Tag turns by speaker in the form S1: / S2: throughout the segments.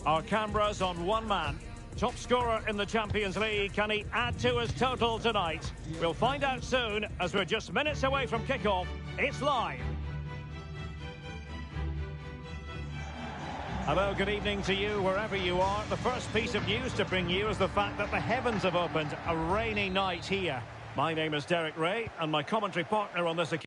S1: Our cameras on one man. Top scorer in the Champions League, can he add to his total tonight? We'll find out soon, as we're just minutes away from kickoff. It's live. Hello, good evening to you, wherever you are. The first piece of news to bring you is the fact that the heavens have opened. A rainy night here. My name is Derek Ray, and my commentary partner on this occasion.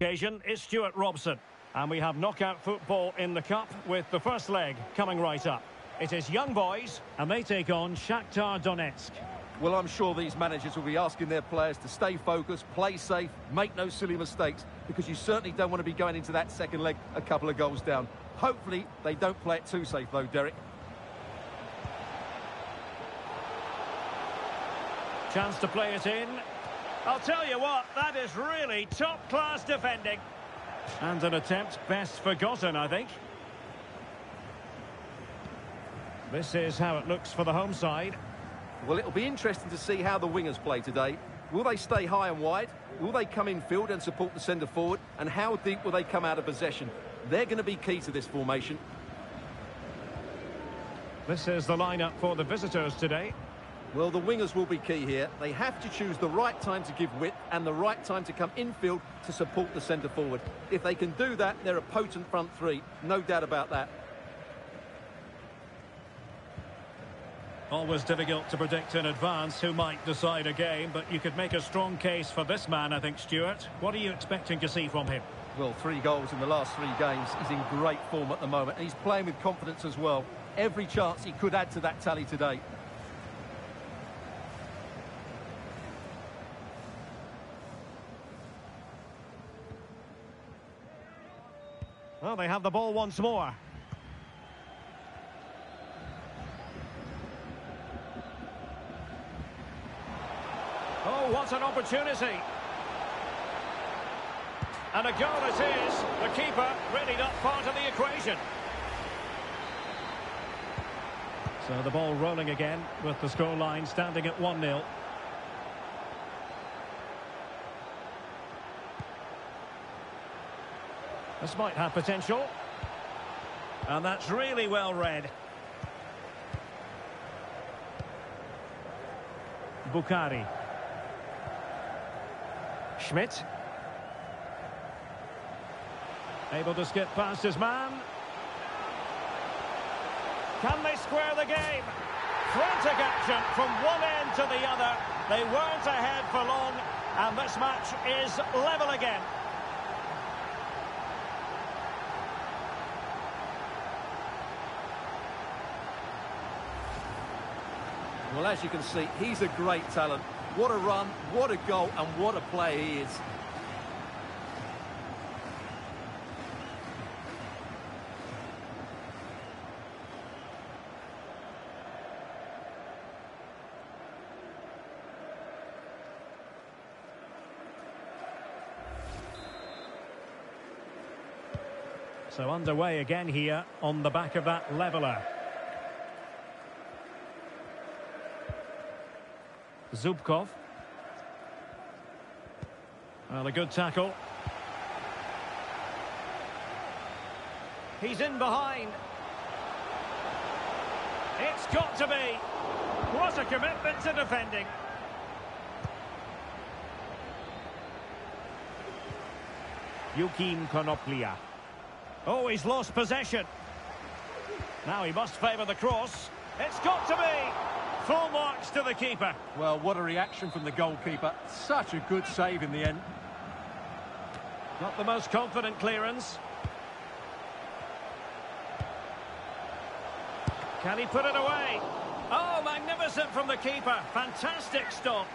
S1: Occasion is Stuart Robson, and we have knockout football in the cup with the first leg coming right up. It is young boys, and they take on Shakhtar Donetsk.
S2: Well, I'm sure these managers will be asking their players to stay focused, play safe, make no silly mistakes, because you certainly don't want to be going into that second leg a couple of goals down. Hopefully they don't play it too safe though, Derek.
S1: Chance to play it in. I'll tell you what, that is really top-class defending. And an attempt best forgotten, I think. This is how it looks for the home side.
S2: Well, it'll be interesting to see how the wingers play today. Will they stay high and wide? Will they come in field and support the centre-forward? And how deep will they come out of possession? They're going to be key to this formation.
S1: This is the lineup for the visitors today.
S2: Well, the wingers will be key here. They have to choose the right time to give width and the right time to come infield to support the centre-forward. If they can do that, they're a potent front three. No doubt about that.
S1: Always difficult to predict in advance who might decide a game, but you could make a strong case for this man, I think, Stuart. What are you expecting to see from him?
S2: Well, 3 goals in the last 3 games. He's in great form at the moment, and he's playing with confidence as well. Every chance he could add to that tally today.
S1: Well, they have the ball once more. Oh, what an opportunity. And a goal it is. The keeper really not part of the equation. So the ball rolling again with the scoreline standing at 1-0. This might have potential. And that's really well read. Bukhari. Schmidt. Able to skip past his man. Can they square the game? Frantic action from one end to the other. They weren't ahead for long, and this match is level again.
S2: Well, as you can see, he's a great talent. What a run, what a goal, and what a player he is.
S1: So underway again here on the back of that leveller. Zubkov. Well, a good tackle. He's in behind. It's got to be. What a commitment to defending. Yukim Konoplia. Oh, he's lost possession. Now he must favour the cross. It's got to be. Full marks to the keeper.
S3: Well, what a reaction from the goalkeeper. Such a good save in the end.
S1: Not the most confident clearance. Can he put it away? Oh, magnificent from the keeper. Fantastic stop.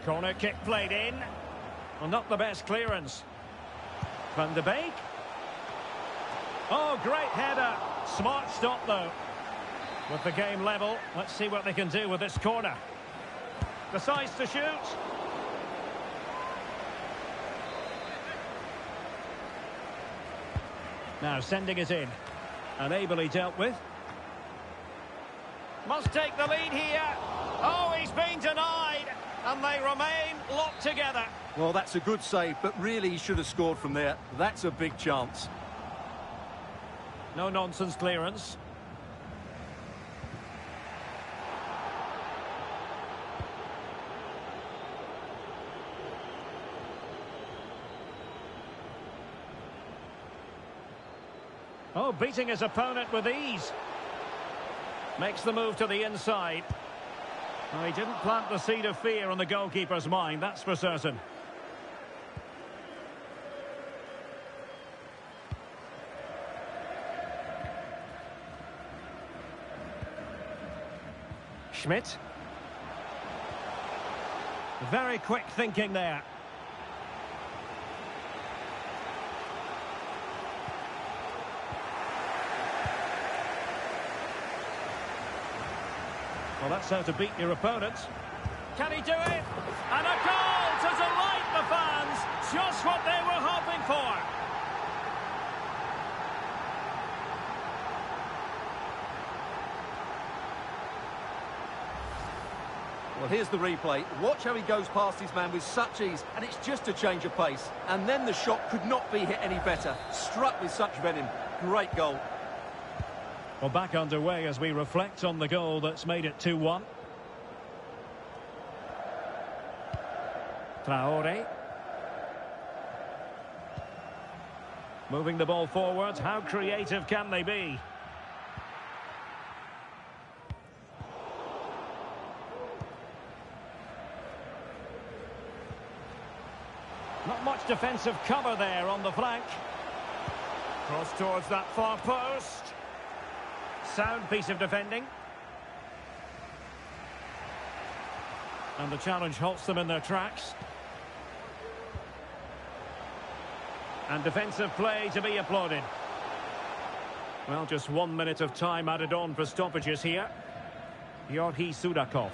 S1: Corner kick played in. Well, not the best clearance. Van de Beek. Oh, great header. Smart stop, though. With the game level, let's see what they can do with this corner. Decides to shoot. Now sending it in. And ably dealt with. Must take the lead here. Oh, he's been denied. And they remain locked together.
S2: Well, that's a good save, but really he should have scored from there. That's a big chance.
S1: No nonsense clearance. Oh, beating his opponent with ease. Makes the move to the inside. Well, he didn't plant the seed of fear on the goalkeeper's mind, that's for certain. Schmidt. Very quick thinking there. Well, that's how to beat your opponent. Can he do it? And a goal to delight the fans. Just what they were hoping for.
S2: Well, here's the replay. Watch how he goes past his man with such ease, and it's just a change of pace. And then the shot could not be hit any better. Struck with such venom. Great goal.
S1: Well, back underway as we reflect on the goal that's made it 2-1. Traore. Moving the ball forward. How creative can they be? Not much defensive cover there on the flank. Cross towards that far post. Sound piece of defending. And the challenge halts them in their tracks. And defensive play to be applauded. Well, just 1 minute of time added on for stoppages here. Georgi Sudakov.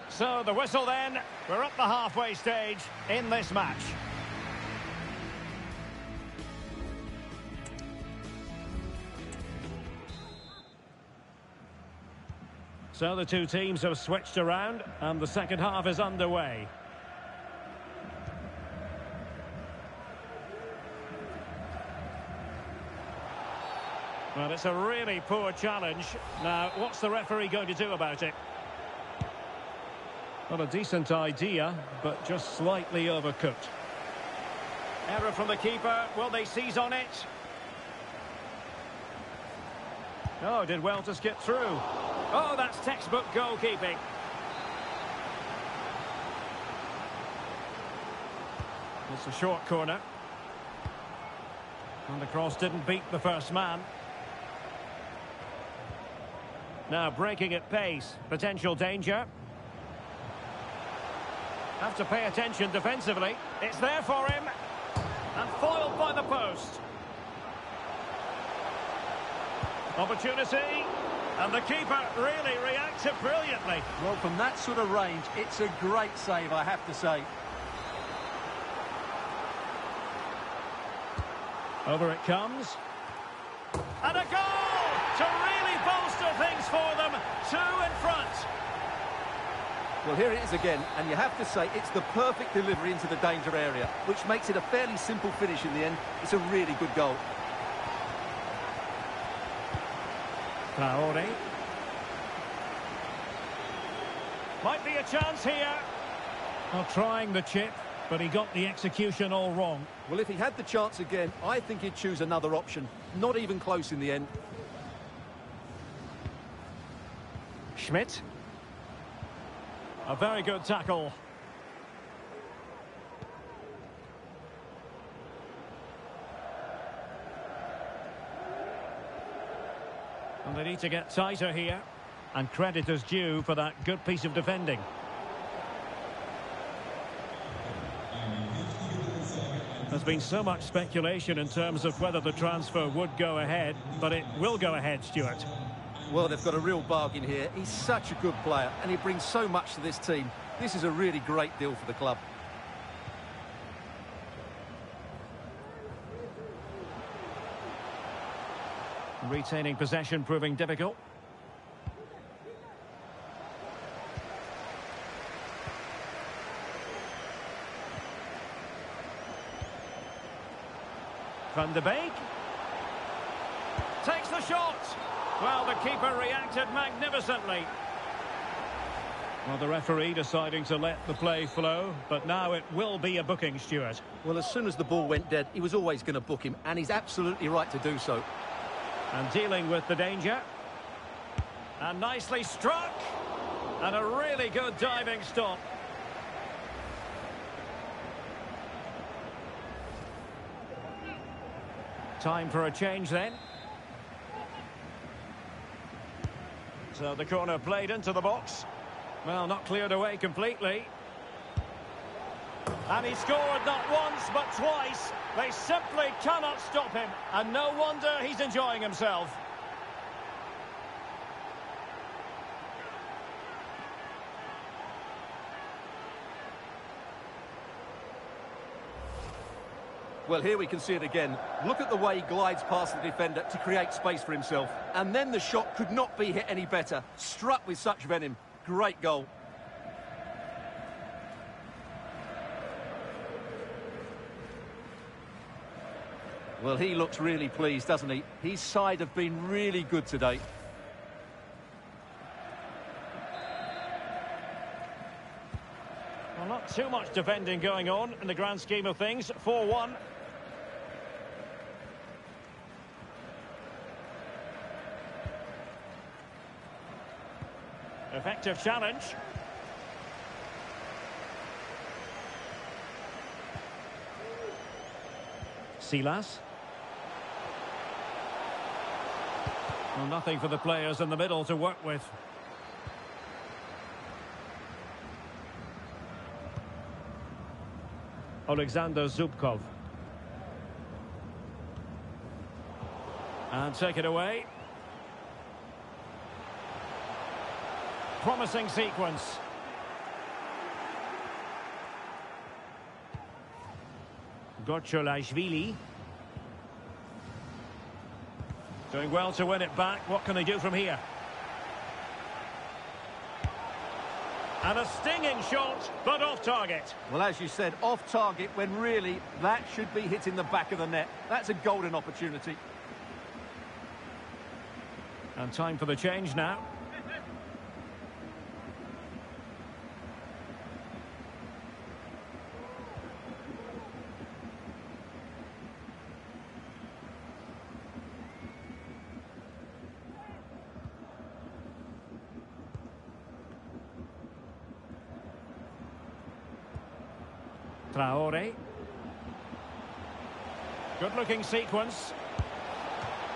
S1: So the whistle then. We're at the halfway stage in this match. So the two teams have switched around and the second half is underway. Well, it's a really poor challenge. Now, what's the referee going to do about it? Well, a decent idea, but just slightly overcooked. Error from the keeper. Will they seize on it? Oh, did well to skip through. Oh, that's textbook goalkeeping. It's a short corner. And the cross didn't beat the first man. Now breaking at pace. Potential danger. Have to pay attention defensively. It's there for him. And foiled by the post. Opportunity. And the keeper really reacted brilliantly.
S3: Well, from that sort of range, it's a great save, I have to say.
S1: Over it comes. And a goal to really bolster things for them. 2 in front.
S2: Well, here it is again, and you have to say it's the perfect delivery into the danger area, which makes it a fairly simple finish in the end. It's a really good goal.
S1: Traore. Might be a chance here. Well, trying the chip, but he got the execution all wrong.
S2: Well, if he had the chance again, I think he'd choose another option. Not even close in the end.
S1: Schmidt. A very good tackle. And they need to get tighter here. And credit is due for that good piece of defending. There's been so much speculation in terms of whether the transfer would go ahead, but it will go ahead, Stuart.
S2: Well, they've got a real bargain here. He's such a good player, and he brings so much to this team. This is a really great deal for the club.
S1: Retaining possession proving difficult. Van de Beek takes the shot. Well, the keeper reacted magnificently. Well, the referee deciding to let the play flow, but now it will be a booking, Stuart.
S2: Well, as soon as the ball went dead, he was always going to book him, and he's absolutely right to do so.
S1: And dealing with the danger. And nicely struck. And a really good diving stop. Time for a change then. So the corner played into the box. Well, not cleared away completely. And he scored not once but twice. They simply cannot stop him. And no wonder he's enjoying himself.
S2: Well, here we can see it again. Look at the way he glides past the defender to create space for himself. And then the shot could not be hit any better. Struck with such venom. Great goal. Well, he looks really pleased, doesn't he? His side have been really good today.
S1: Well, not too much defending going on in the grand scheme of things. 4-1. Effective challenge. Silas. Well, nothing for the players in the middle to work with. Alexander Zubkov. And take it away. Promising sequence. Gocholashvili. Doing well to win it back. What can they do from here? And a stinging shot, but off target.
S2: Well, as you said, off target when really that should be hitting the back of the net. That's a golden opportunity.
S1: And time for the change now. Traore. Good-looking sequence.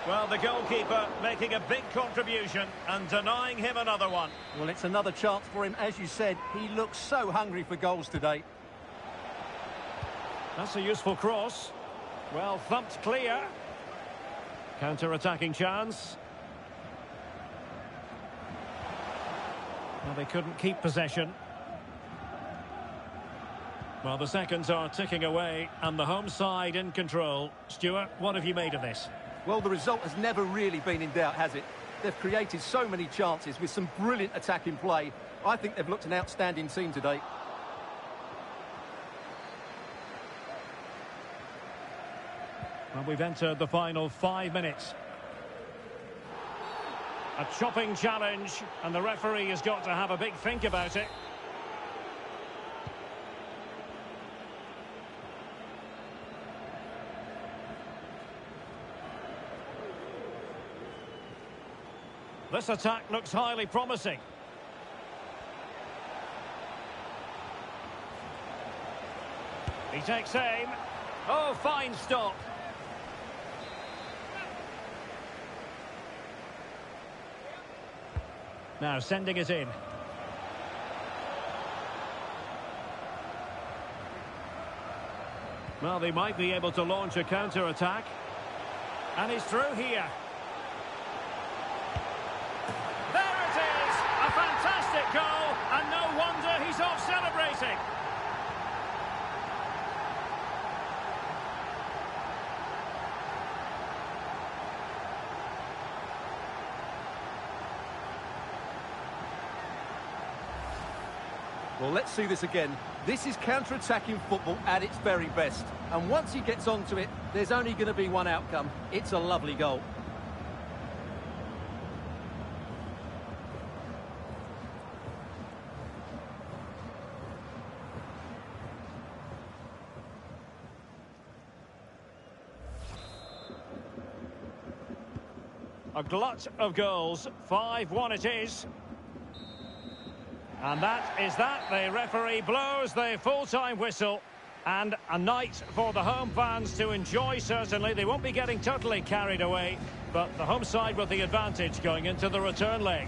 S1: Well, the goalkeeper making a big contribution and denying him another one.
S2: Well, it's another chance for him. As you said, he looks so hungry for goals today.
S1: That's a useful cross. Well, thumped clear. Counter-attacking chance. Well, they couldn't keep possession. Well, the seconds are ticking away and the home side in control. Stuart, what have you made of this?
S2: Well, the result has never really been in doubt, has it? They've created so many chances with some brilliant attacking play. I think they've looked an outstanding team today.
S1: Well, we've entered the final 5 minutes. A chopping challenge, and the referee has got to have a big think about it. This attack looks highly promising. He takes aim. Oh, fine stop. Now sending it in. Well, they might be able to launch a counter-attack. And he's through here. There it is! A fantastic goal, and no wonder he's off celebrating.
S2: Well, let's see this again. This is counter-attacking football at its very best. And once he gets onto it, there's only going to be one outcome. It's a lovely goal.
S1: A glut of goals. 5-1 it is. And that is that. The referee blows the full-time whistle. And a night for the home fans to enjoy, certainly. They won't be getting totally carried away, but the home side with the advantage going into the return leg.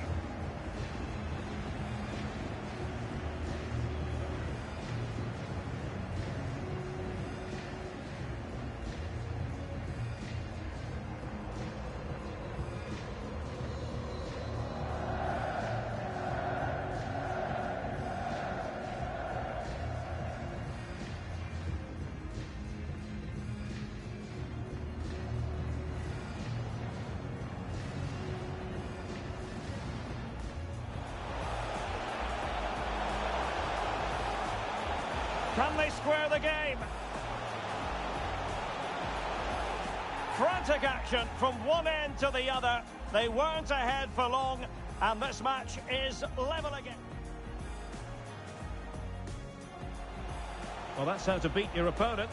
S1: Can they square the game? Frantic action from one end to the other. They weren't ahead for long, and this match is level again. Well, that's how to beat your opponent.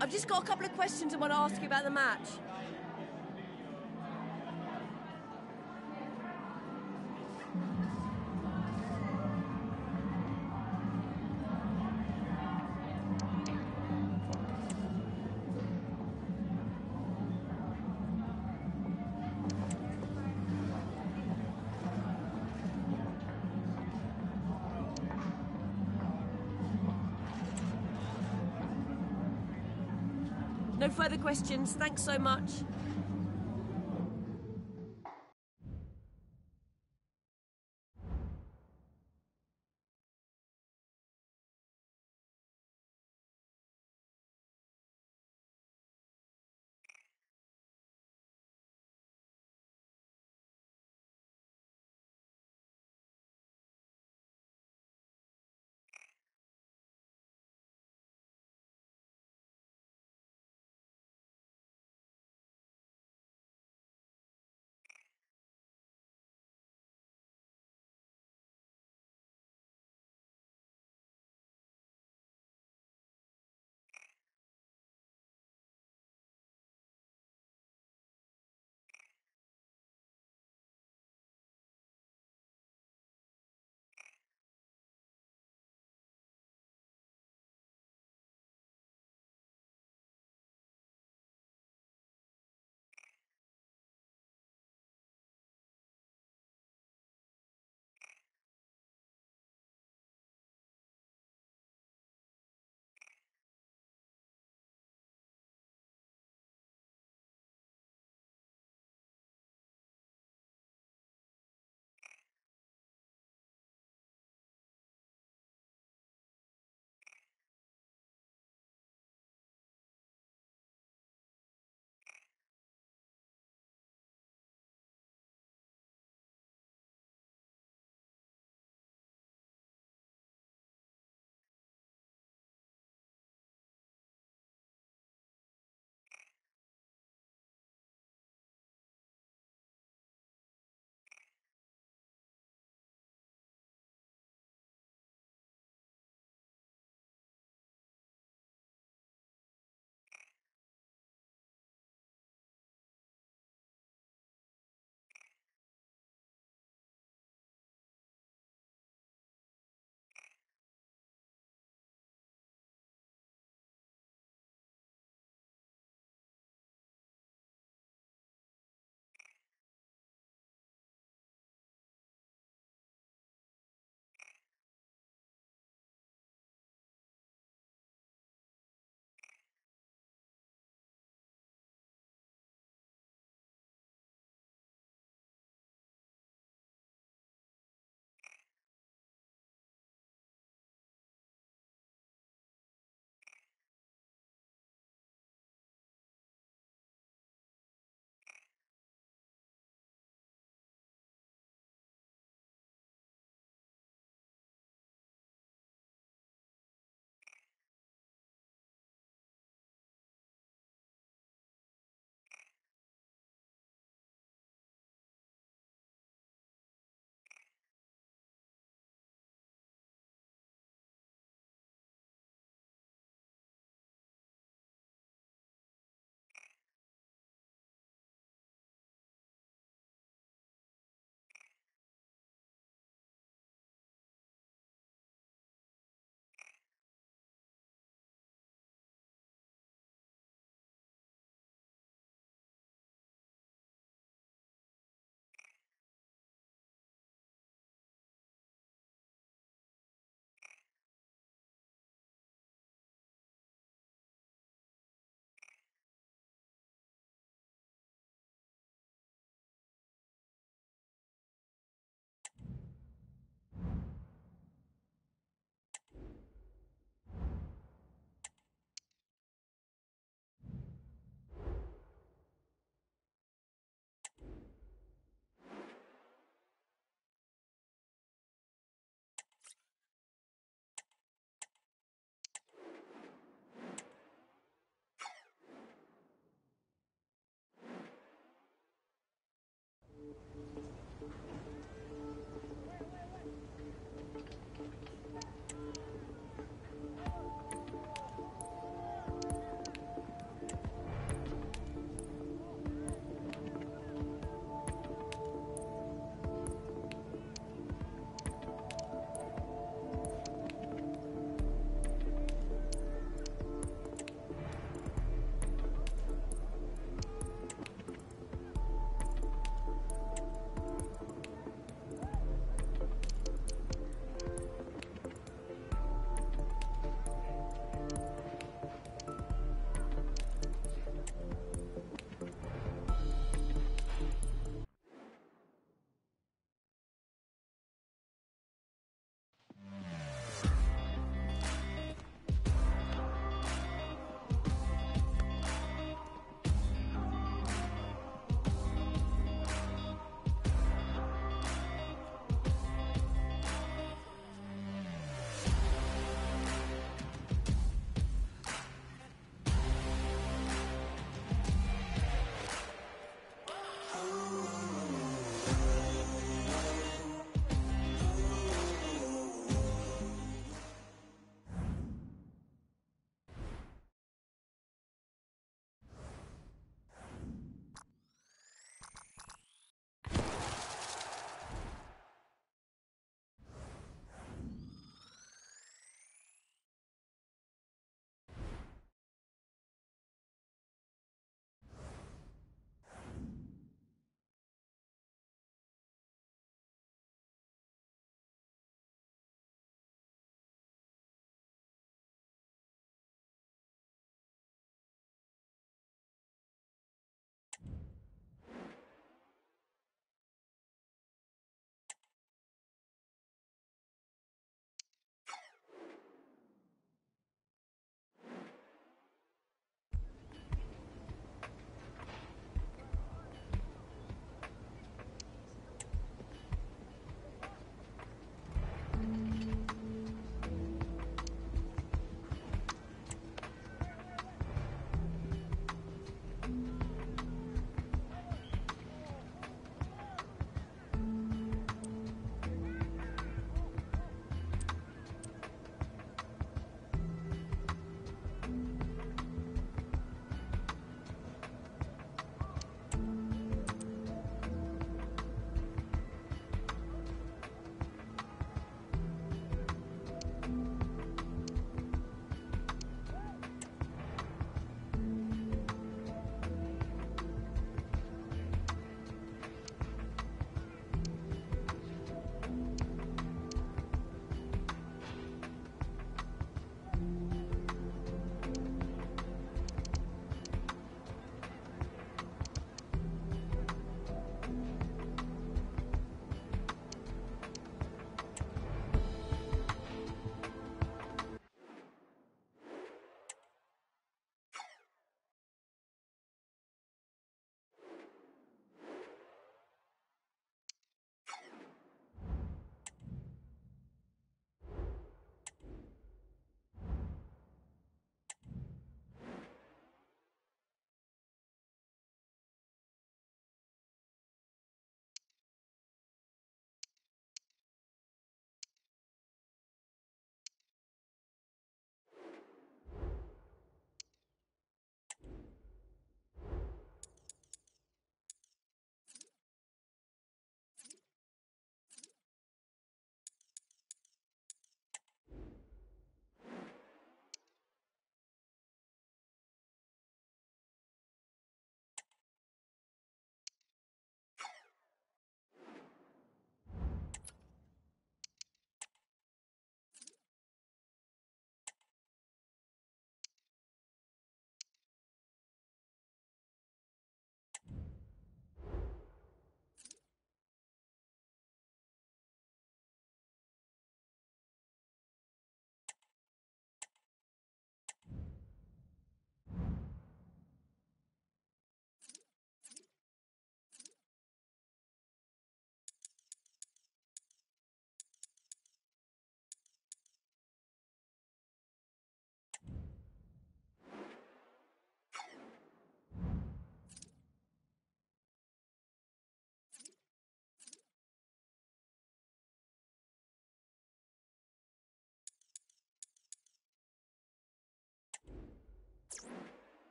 S4: I've just got a couple of questions I want to ask you about the match. No further questions. Thanks so much.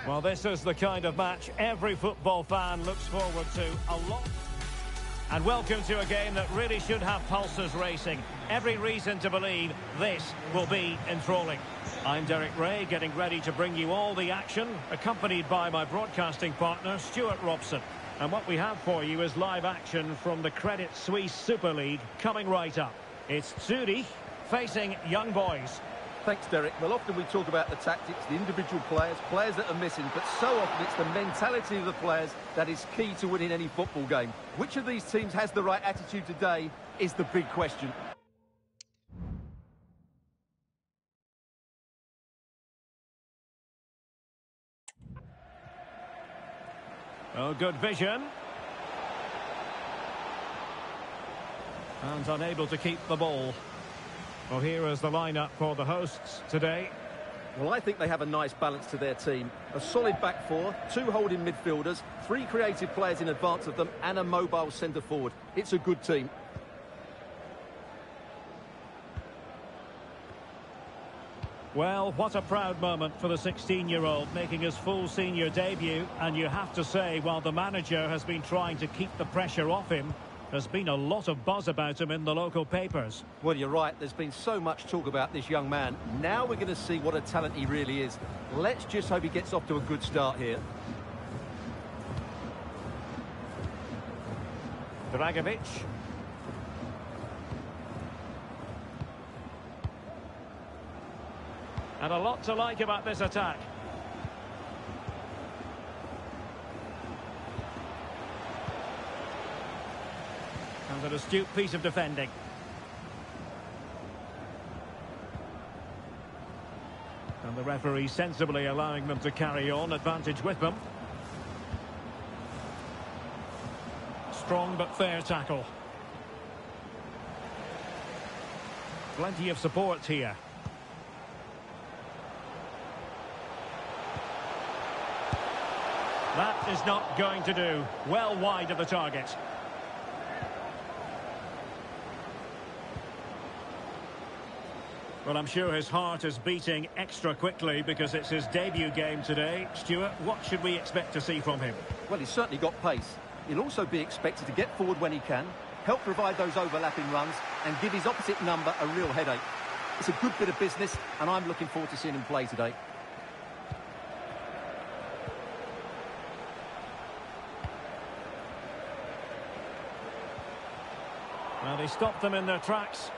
S1: Well, this is the kind of match every football fan looks forward to a lot. And welcome to a game that really should have pulses racing. Every reason to believe this will be enthralling. I'm Derek Ray, getting ready to bring you all the action, accompanied by my broadcasting partner, Stuart Robson. And what we have for you is live action from the Credit Suisse Super League coming right up. It's Zurich facing Young Boys.
S2: Thanks, Derek. Well, often we talk about the tactics, the individual players that are missing, but so often it's the mentality of the players that is key to winning any football game. Which of these teams has the right attitude today is the big question.
S1: Oh, good vision. And unable to keep the ball. Well, here is the lineup for the hosts today.
S2: Well, I think they have a nice balance to their team. A solid back four, 2 holding midfielders, 3 creative players in advance of them, and a mobile centre forward. It's a good team.
S1: Well, what a proud moment for the 16-year-old making his full senior debut. And you have to say, while the manager has been trying to keep the pressure off him, there's been a lot of buzz about him in the local papers.
S2: Well, you're right. There's been so much talk about this young man. Now we're going to see what a talent he really is. Let's just hope he gets off to a good start here.
S1: Dragovic. And a lot to like about this attack. And an astute piece of defending. And the referee sensibly allowing them to carry on, advantage with them. Strong but fair tackle. Plenty of support here. That is not going to do. Well wide of the target. Well, I'm sure his heart is beating extra quickly because it's his debut game today. Stuart, what should we expect to see from him?
S2: Well, he's certainly got pace. He'll also be expected to get forward when he can, help provide those overlapping runs, and give his opposite number a real headache. It's a good bit of business, and I'm looking forward to seeing him play today.
S1: Well, he stopped them in their tracks.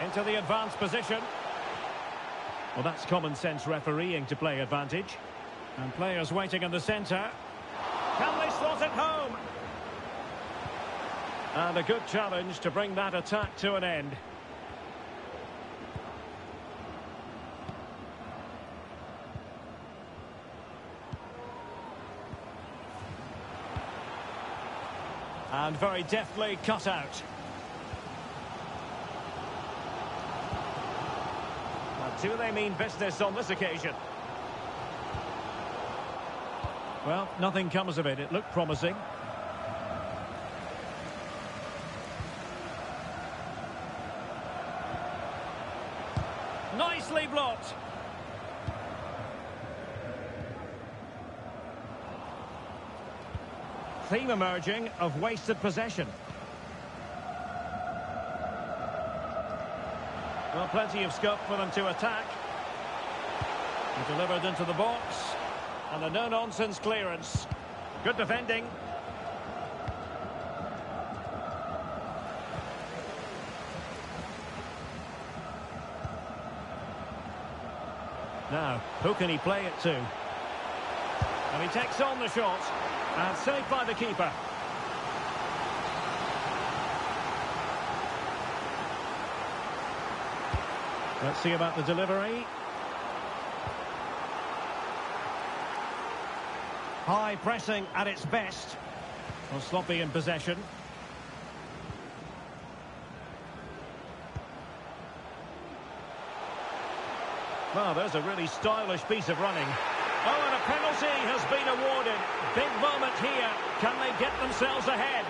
S1: Into the advanced position. Well, that's common sense refereeing to play advantage. And players waiting in the centre. Can they slot it home? And a good challenge to bring that attack to an end. And very deftly cut out. Do they mean business on this occasion? Well, nothing comes of it. It looked promising. Nicely blocked. Theme emerging of wasted possession. Well, plenty of scope for them to attack. He delivered into the box. And a no-nonsense clearance. Good defending. Now, who can he play it to? And he takes on the shot. And saved by the keeper. Let's see about the delivery. High pressing at its best. Well, sloppy in possession. Well, there's a really stylish piece of running. Oh, and a penalty has been awarded. Big moment here. Can they get themselves ahead?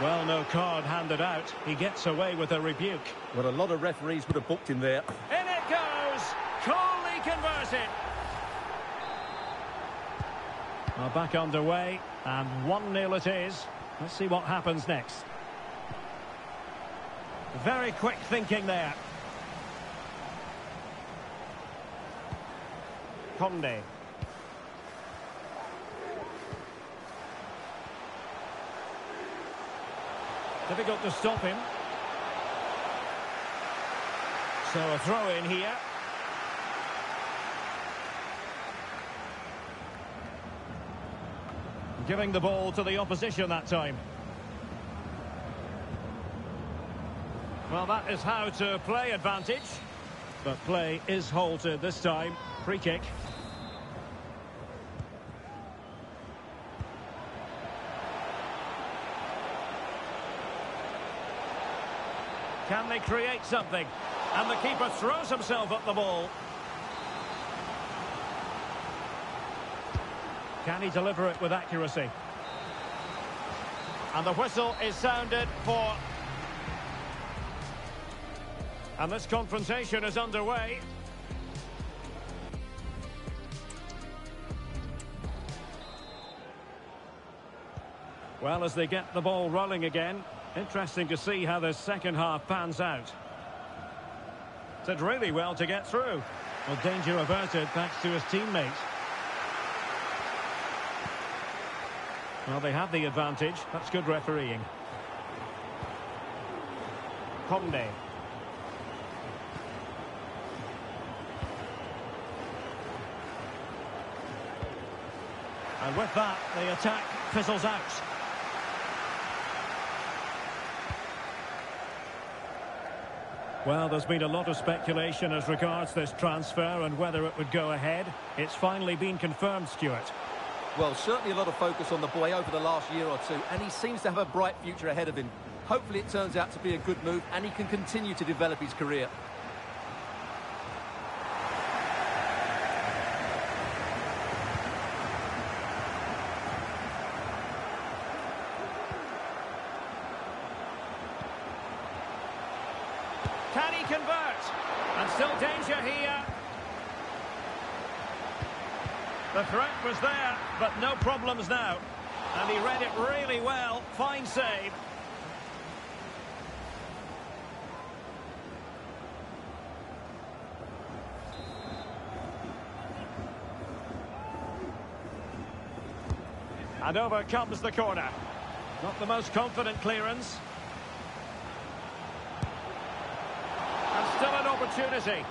S1: Well, no card handed out. He gets away with a rebuke.
S2: Well, a lot of referees would have booked him there.
S1: In it goes! Coolly converted. Well, back underway, and 1-0 it is. Let's see what happens next. Very quick thinking there. Conde. Difficult to stop him. So a throw in here. Giving the ball to the opposition that time. Well, that is how to play advantage. But play is halted this time. Free kick. Can they create something? And the keeper throws himself at the ball. Can he deliver it with accuracy? And the whistle is sounded for... And this confrontation is underway. Well, as they get the ball rolling again, interesting to see how the second half pans out. Did really well to get through. Well, danger averted thanks to his teammate. Well, they have the advantage. That's good refereeing. Conde. And with that, the attack fizzles out. Well, there's been a lot of speculation as regards this transfer and whether it would go ahead. It's finally been confirmed, Stuart.
S2: Well, certainly a lot of focus on the boy over the last year or two, and he seems to have a bright future ahead of him. Hopefully it turns out to be a good move, and he can continue to develop his career.
S1: Can he convert? And still danger here. The threat was there, but no problems now. And he read it really well. Fine save. And over comes the corner. Not the most confident clearance. And still an opportunity.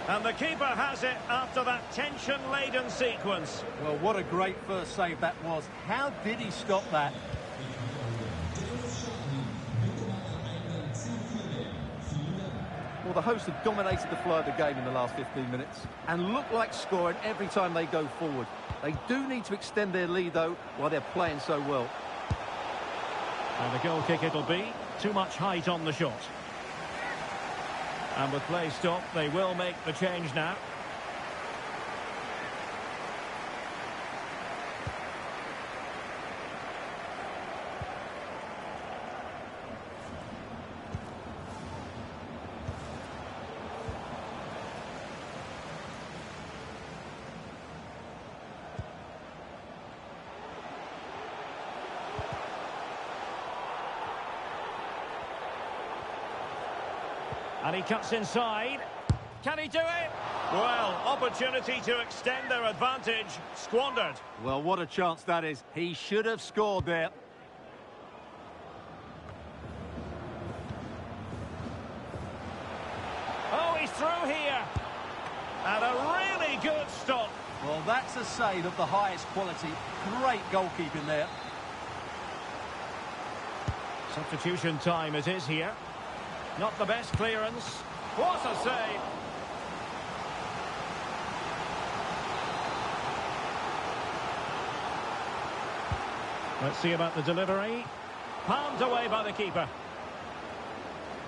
S1: And the keeper has it after that tension-laden sequence.
S3: Well, what a great first save that was. How did he stop that?
S2: Well, the hosts have dominated the flow of the game in the last 15 minutes and look like scoring every time they go forward. They do need to extend their lead, though, while they're playing so well.
S1: And the goal kick it'll be. Too much height on the shot. And with play stopped, they will make the change now. And he cuts inside. Can he do it? Well, opportunity to extend their advantage. Squandered.
S3: Well, what a chance that is. He should have scored there.
S1: Oh, he's through here. And a really good stop.
S3: Well, that's a save of the highest quality. Great goalkeeping there.
S1: Substitution time it is here. Not the best clearance. What a save. Let's see about the delivery. Palmed away by the keeper.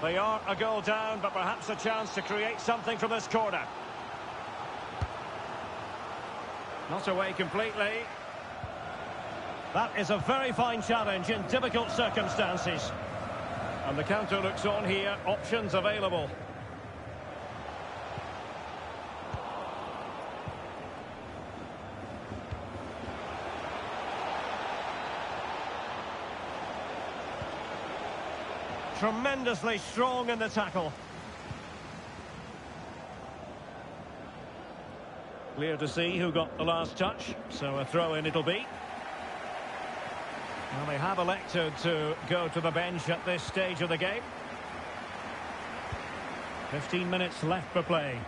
S1: They are a goal down, but perhaps a chance to create something from this corner. Not away completely. That is a very fine challenge in difficult circumstances. And the counter looks on here, options available. Tremendously strong in the tackle. Clear to see who got the last touch, so a throw-in it'll be. Well, they have elected to go to the bench at this stage of the game. 15 minutes left for play.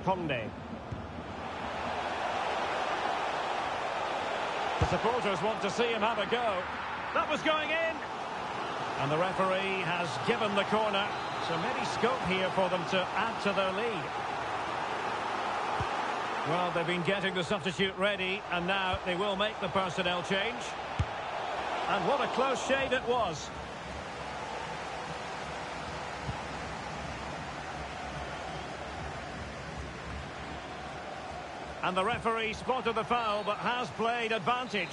S1: Conde. The supporters want to see him have a go. That was going in. And the referee has given the corner. So maybe scope here for them to add to their lead. Well, they've been getting the substitute ready, and now they will make the personnel change. And what a close shave it was. And the referee spotted the foul, but has played advantage.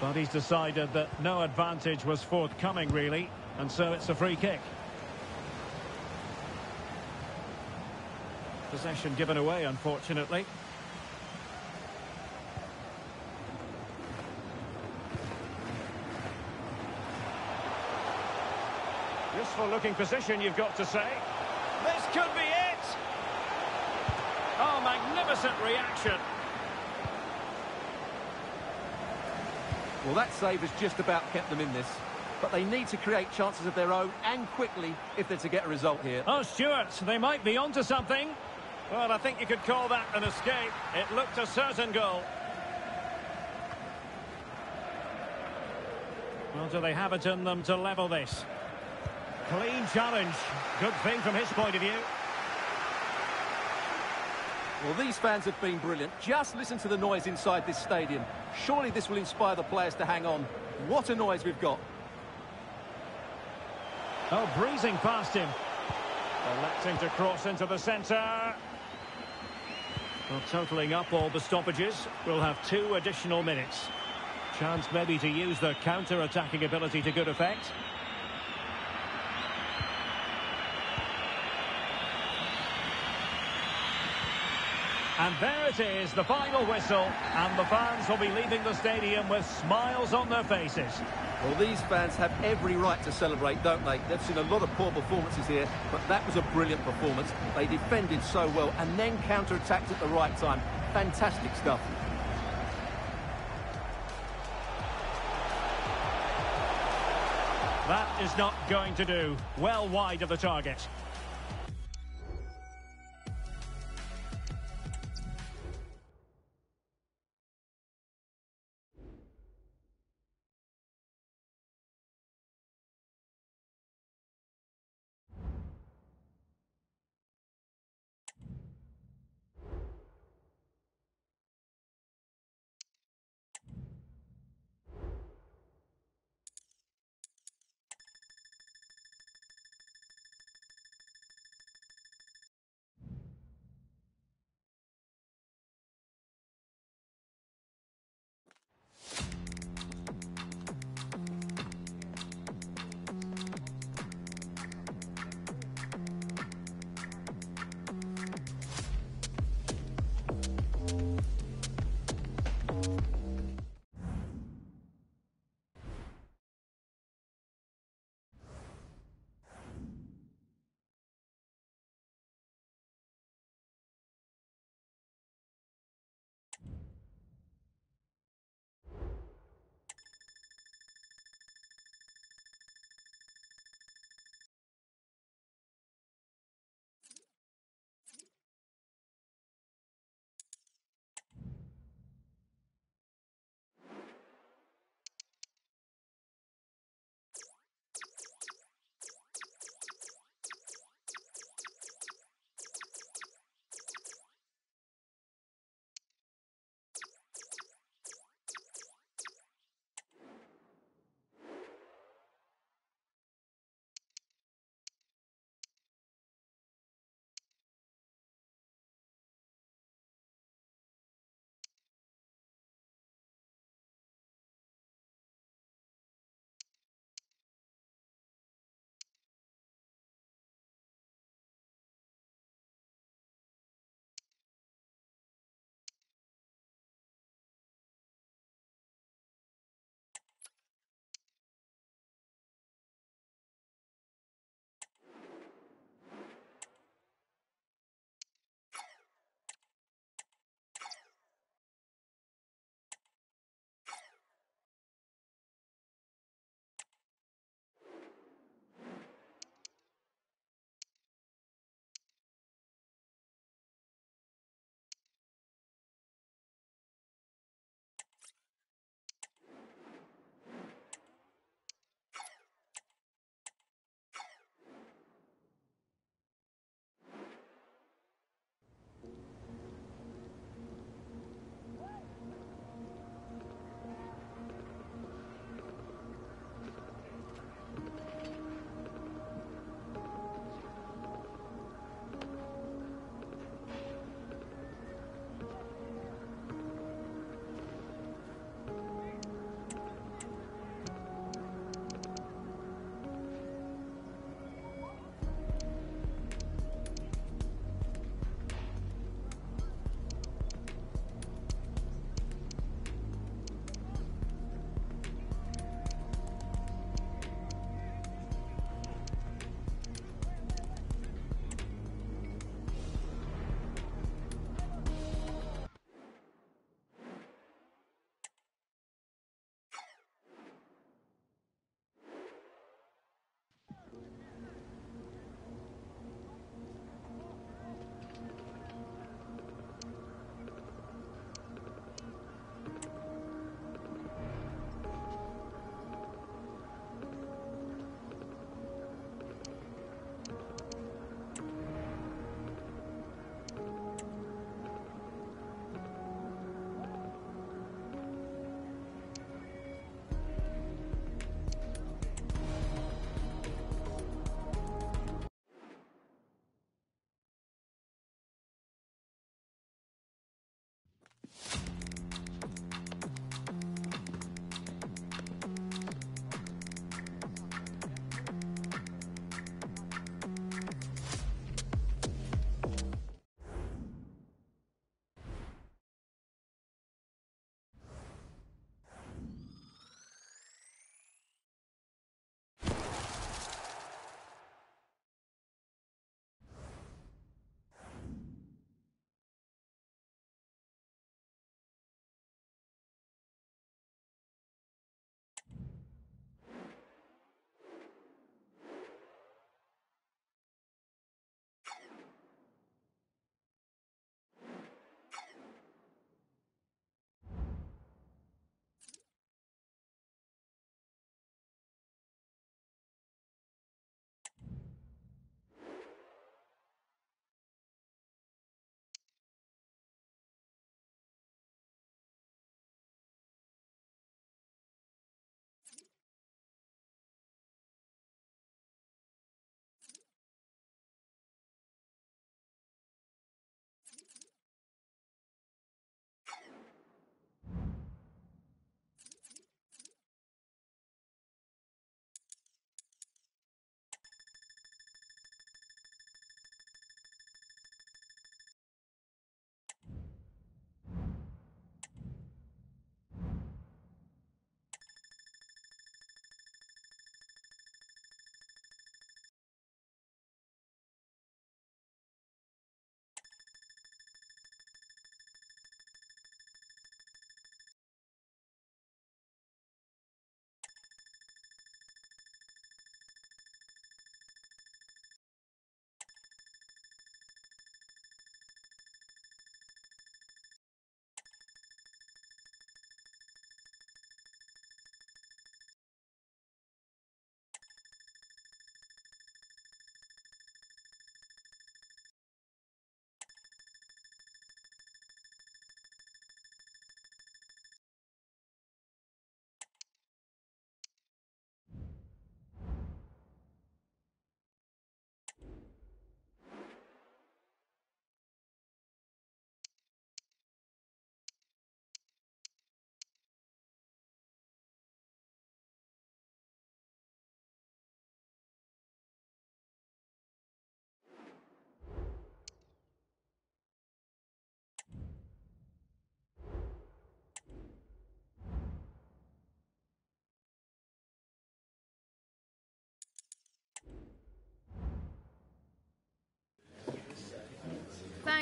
S1: But he's decided that no advantage was forthcoming, really, and so it's a free kick. Possession given away, unfortunately. Useful looking position, you've got to say. This could be it! Oh, magnificent reaction.
S2: Well, that save has just about kept them in this. But they need to create chances of their own, and quickly, if they're to get a result here.
S1: Oh, Stuart, they might be onto something. Well, I think you could call that an escape. It looked a certain goal. Well, do they have it in them to level this? Clean challenge. Good thing from his point of view.
S2: Well, these fans have been brilliant. Just listen to the noise inside this stadium. Surely this will inspire the players to hang on. What a noise we've got.
S1: Oh, breezing past him. Electing to cross into the centre. Well, totalling up all the stoppages, we'll have 2 additional minutes. Chance maybe to use their counter-attacking ability to good effect. And there it is, the final whistle, and the fans will be leaving the stadium with smiles on their faces.
S2: Well, these fans have every right to celebrate, don't they? They've seen a lot of poor performances here, but that was a brilliant performance. They defended so well and then counter-attacked at the right time. Fantastic stuff.
S1: That is not going to do. Well wide of the target.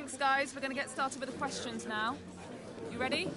S5: Thanks, guys. We're going to get started with the questions now. You ready?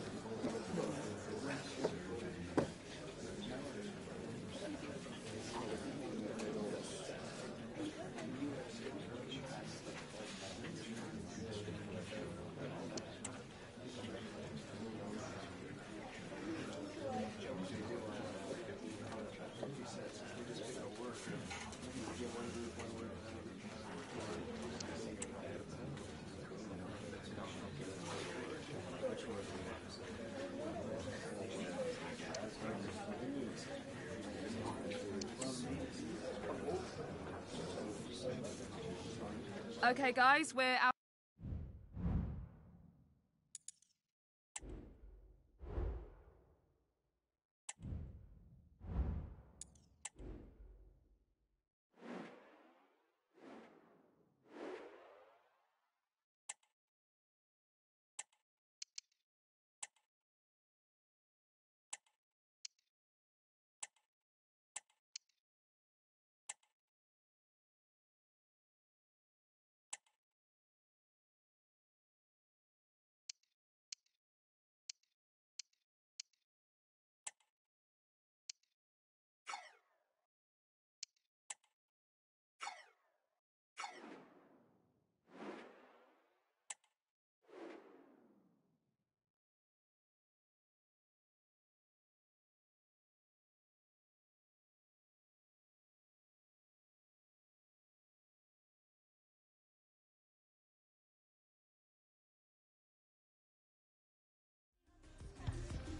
S5: Okay, guys, we're out.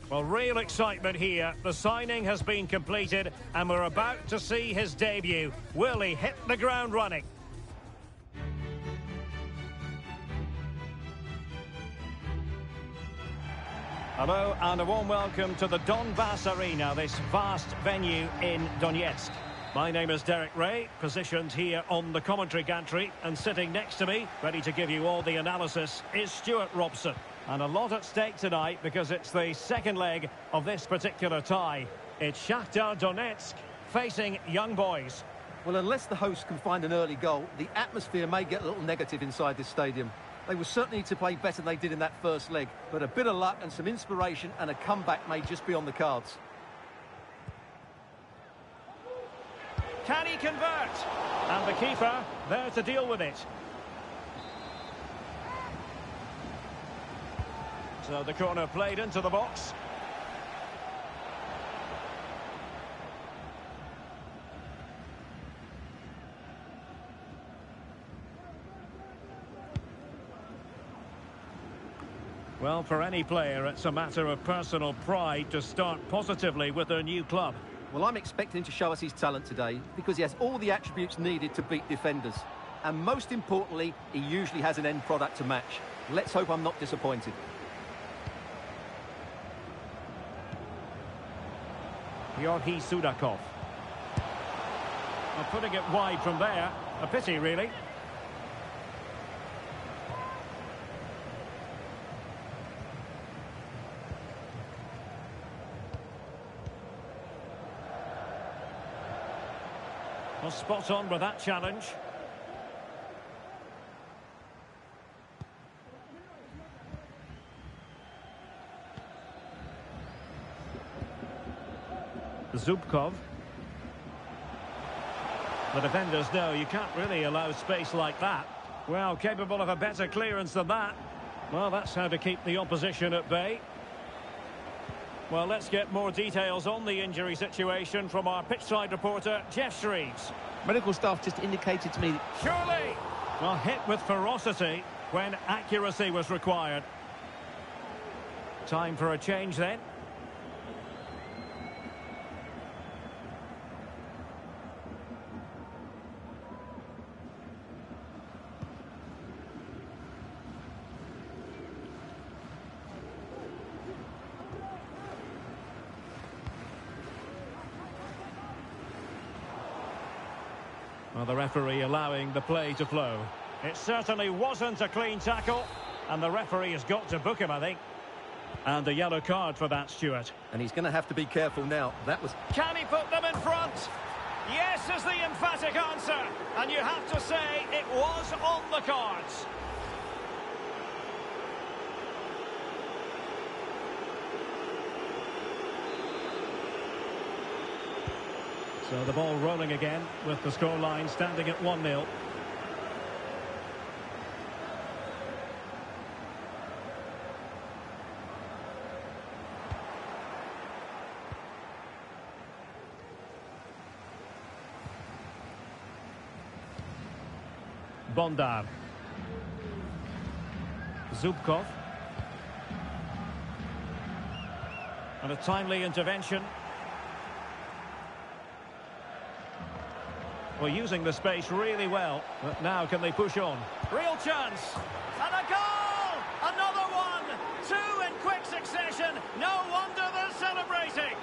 S1: Well, real excitement here. The signing has been completed and we're about to see his debut. Will he hit the ground running? Hello and a warm welcome to the Donbass Arena, this vast venue in Donetsk. My name is Derek Ray, positioned here on the commentary gantry, and sitting next to me, ready to give you all the analysis, is Stuart Robson. And a lot at stake tonight because it's the second leg of this particular tie. It's Shakhtar Donetsk facing Young Boys.
S2: Well, unless the hosts can find an early goal, the atmosphere may get a little negative inside this stadium. They will certainly need to play better than they did in that first leg, but a bit of luck and some inspiration and a comeback may just be on the cards.
S1: Can he convert? And the keeper there to deal with it. So the corner played into the box. Well, for any player, it's a matter of personal pride to start positively with their new club.
S2: Well, I'm expecting him to show us his talent today because he has all the attributes needed to beat defenders. And most importantly, he usually has an end product to match. Let's hope I'm not disappointed.
S1: Georgi Sudakov. Well, putting it wide from there. A pity, really. Well, spot on with that challenge. Zubkov. The defenders know you can't really allow space like that. Well, capable of a better clearance than that. Well, that's how to keep the opposition at bay. Well, let's get more details on the injury situation from our pitchside reporter, Jeff Shreves.
S6: Medical staff just indicated to me...
S1: Surely! Well, hit with ferocity when accuracy was required. Time for a change then. Well, the referee allowing the play to flow. It certainly wasn't a clean tackle, and the referee has got to book him, I think. And a yellow card for that, Stuart.
S2: And he's going to have to be careful now. That was...
S1: Can he put them in front? Yes is the emphatic answer. And you have to say it was on the cards. So the ball rolling again with the scoreline standing at 1-0. Bondar. Zubkov. And a timely intervention. Well, using the space really well. But now can they push on? Real chance. And a goal! Another one! Two in quick succession. No wonder they're celebrating.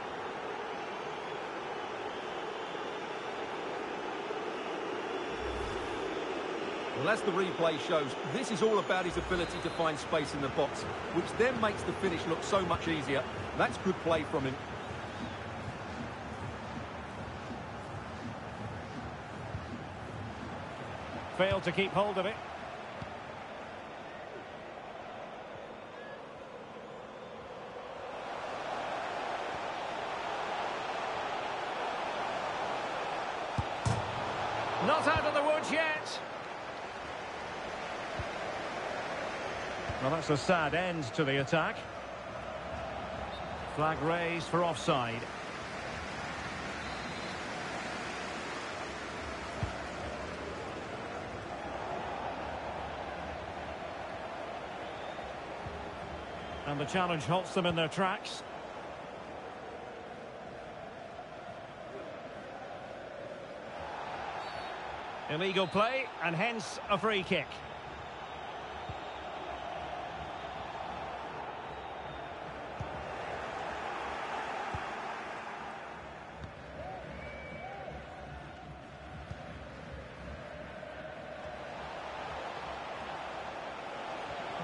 S2: Well, as the replay shows, this is all about his ability to find space in the box, which then makes the finish look so much easier. That's good play from him.
S1: Failed to keep hold of it. Not out of the woods yet. Well, that's a sad end to the attack. Flag raised for offside. And the challenge halts them in their tracks. Illegal play, and hence a free kick.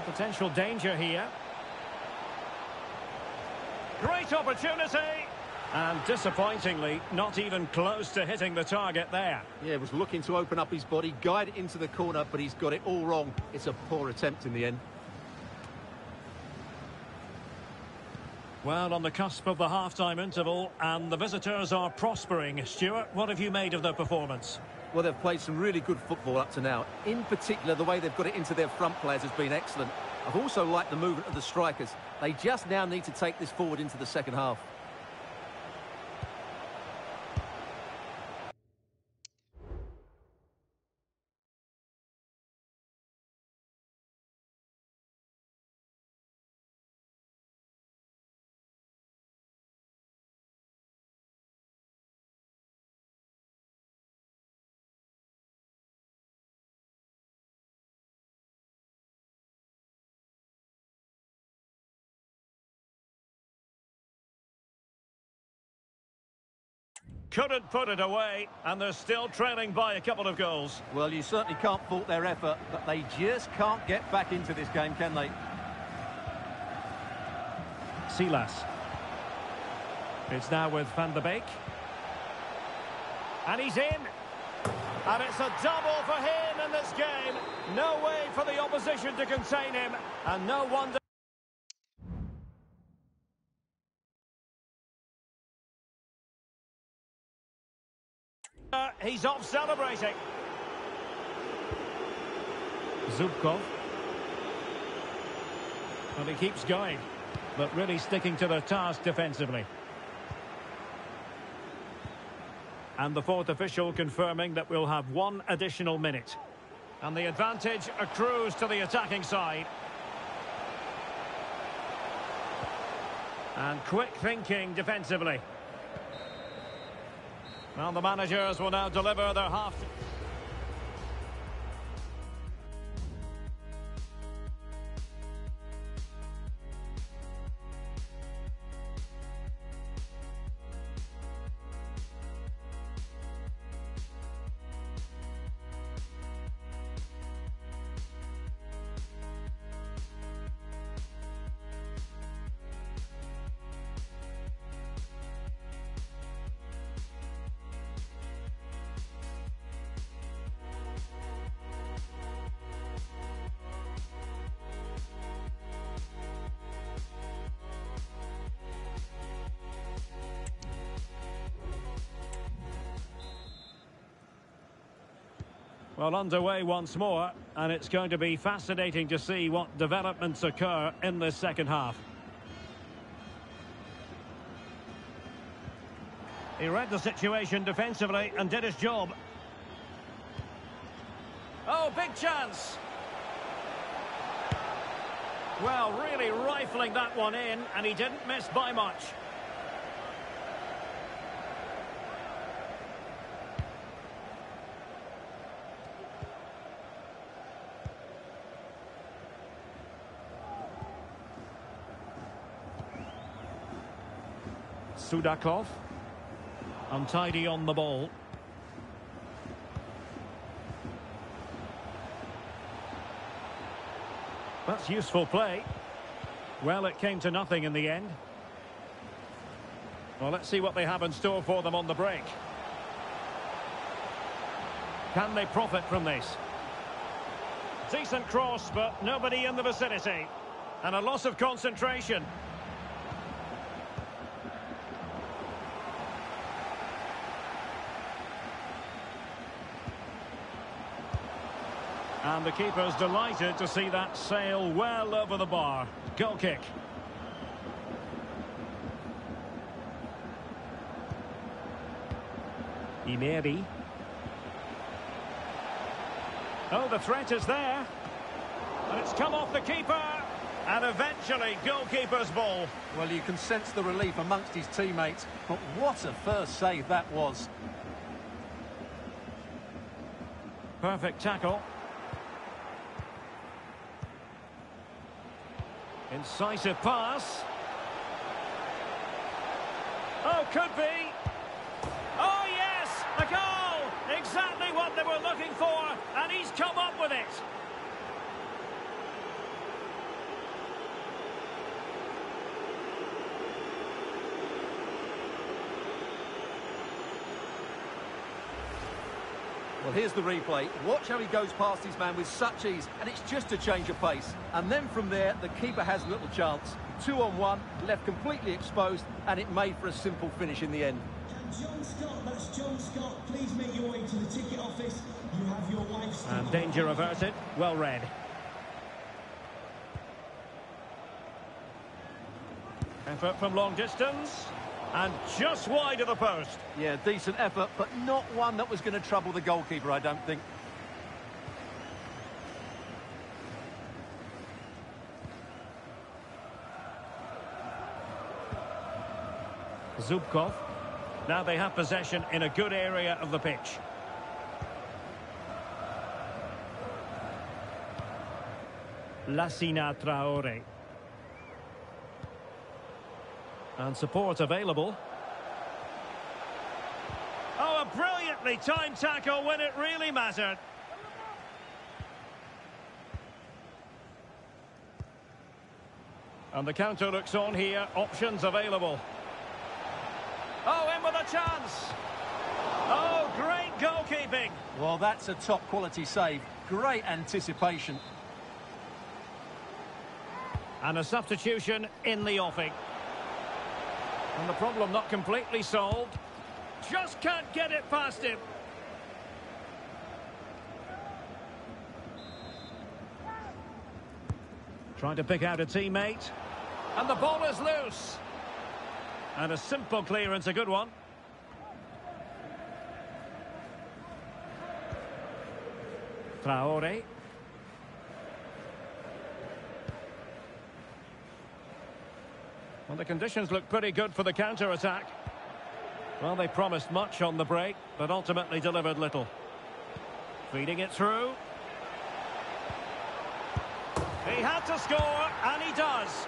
S1: Potential danger here. Great opportunity. And disappointingly, not even close to hitting the target there.
S2: Yeah, was looking to open up his body, guide it into the corner, but he's got it all wrong. It's a poor attempt in the end.
S1: Well, on the cusp of the half-time interval, and the visitors are prospering. Stuart, what have you made of their performance?
S2: Well, they've played some really good football up to now. In particular, the way they've got it into their front players has been excellent. I've also liked the movement of the strikers. They just now need to take this forward into the second half.
S1: Couldn't put it away, and they're still trailing by a couple of goals.
S3: Well, you certainly can't fault their effort, but they just can't get back into this game, can they?
S1: Silas. It's now with Van der Beek. And he's in. And it's a double for him in this game. No way for the opposition to contain him. And no wonder. He's off celebrating. Zubkov. And he keeps going, but really sticking to the task defensively. And the fourth official confirming that we'll have one additional minute. And the advantage accrues to the attacking side. And quick thinking defensively. Well, the managers will now deliver their half... Well, underway once more, and it's going to be fascinating to see what developments occur in this second half. He read the situation defensively and did his job. Oh, big chance! Well, really rifling that one in, and he didn't miss by much. Sudakov. Untidy on the ball. That's useful play. Well, it came to nothing in the end. Well, let's see what they have in store for them on the break. Can they profit from this? Decent cross, but nobody in the vicinity. And a loss of concentration. And the keeper's delighted to see that sail well over the bar. Goal kick. Imeri. Oh, the threat is there. And it's come off the keeper. And eventually, goalkeeper's ball.
S3: Well, you can sense the relief amongst his teammates. But what a first save that was.
S1: Perfect tackle. Incisive pass. Oh, could be. Oh, yes, a goal. Exactly what they were looking for, and he's come up with it.
S2: Well, here's the replay. Watch how he goes past his man with such ease, and it's just a change of pace. And then from there, the keeper has little chance. 2-on-1, left completely exposed, and it made for a simple finish in the end.
S7: John Scott, that's John Scott. Please make your way to the ticket office. You have your wife's...
S1: And danger averted. Well read. Effort from long distance. And just wide of the post.
S2: Yeah, decent effort, but not one that was going to trouble the goalkeeper, I don't think.
S1: Zubkov. Now they have possession in a good area of the pitch. Lassina Traore. And support available. Oh, a brilliantly timed tackle when it really mattered. And the counter looks on here. Options available. Oh, in with a chance. Oh, great goalkeeping.
S3: Well, that's a top-quality save. Great anticipation.
S1: And a substitution in the offing. And the problem not completely solved. Just can't get it past him. Trying to pick out a teammate. And the ball is loose. And a simple clearance, a good one. Traore. Well, the conditions look pretty good for the counter-attack. Well, they promised much on the break, but ultimately delivered little. Feeding it through. He had to score, and he does.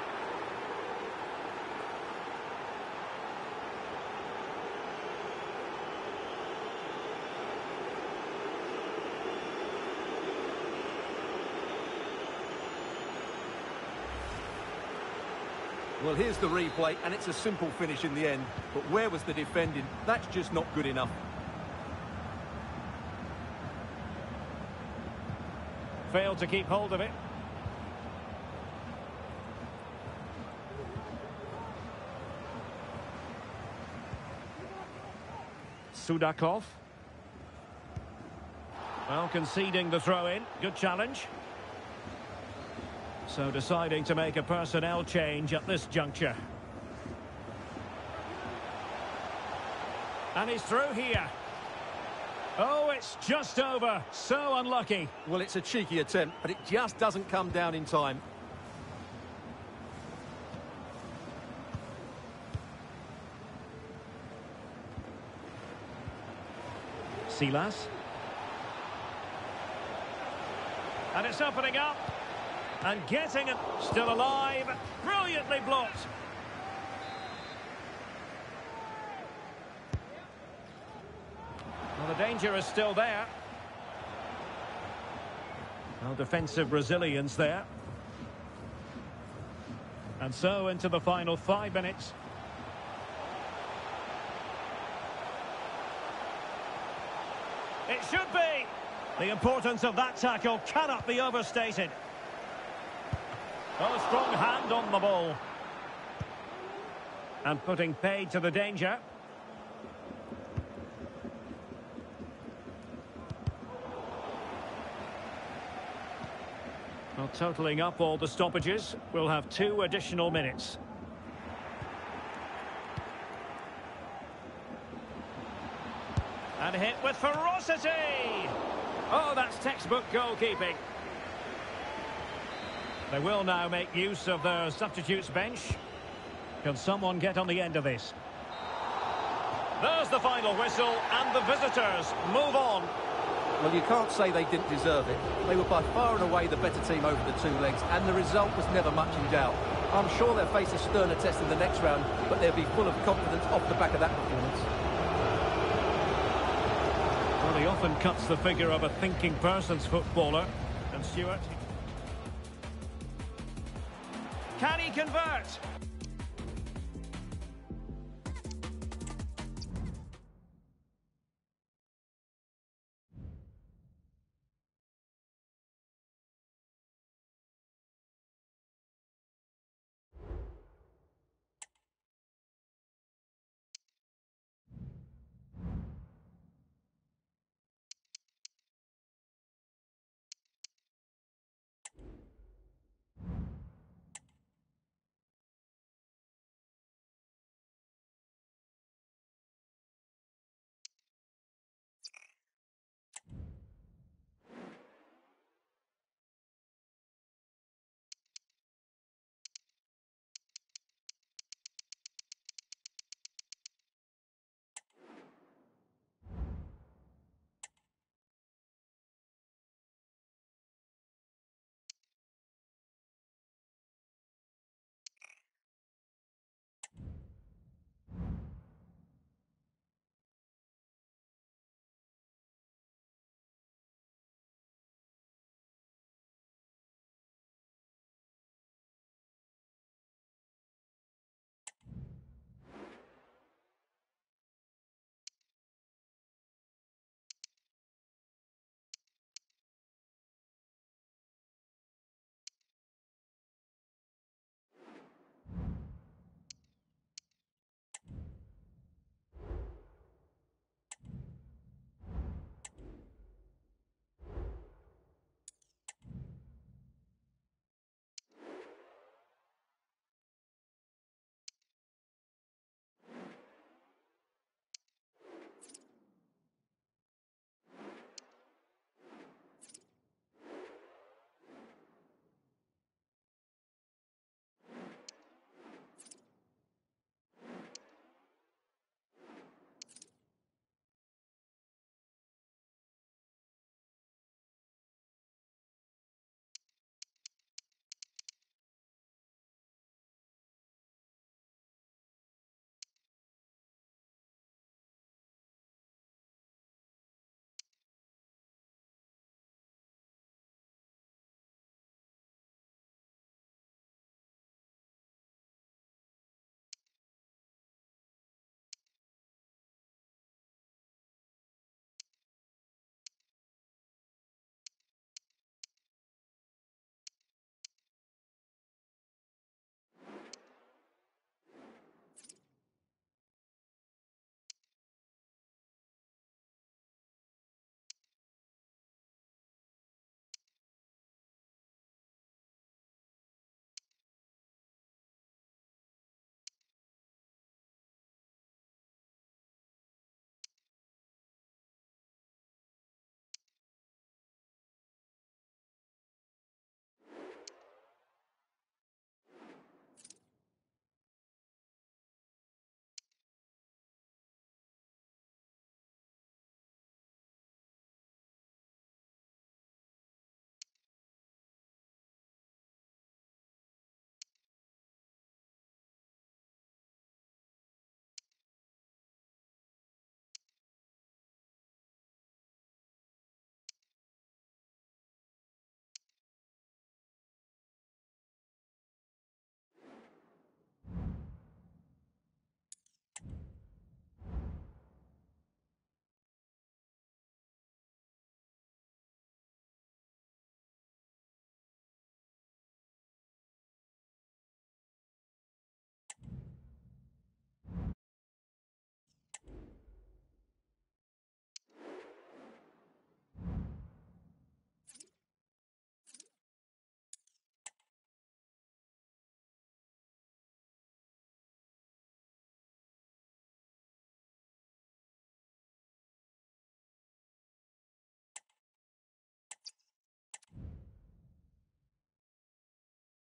S2: Well, here's the replay, and it's a simple finish in the end. But where was the defending? That's just not good enough.
S1: Failed to keep hold of it. Sudakov. Well, conceding the throw-in. Good challenge. So deciding to make a personnel change at this juncture. And he's through here. Oh, it's just over. So unlucky.
S2: Well, it's a cheeky attempt, but it just doesn't come down in time.
S1: Silas. And it's opening up. And getting it. Still alive. Brilliantly blocked. Well, the danger is still there. Well, defensive resilience there. And so into the final 5 minutes. It should be. The importance of that tackle cannot be overstated. Oh, a strong hand on the ball. And putting paid to the danger. Well, totalling up all the stoppages, we'll have 2 additional minutes. And hit with ferocity! Oh, that's textbook goalkeeping. They will now make use of their substitutes bench. Can someone get on the end of this? There's the final whistle, and the visitors move on.
S2: Well, you can't say they didn't deserve it. They were by far and away the better team over the 2 legs, and the result was never much in doubt. I'm sure they'll face a sterner test in the next round, but they'll be full of confidence off the back of that performance.
S1: Well, he often cuts the figure of a thinking person's footballer. And Stewart. Can he convert?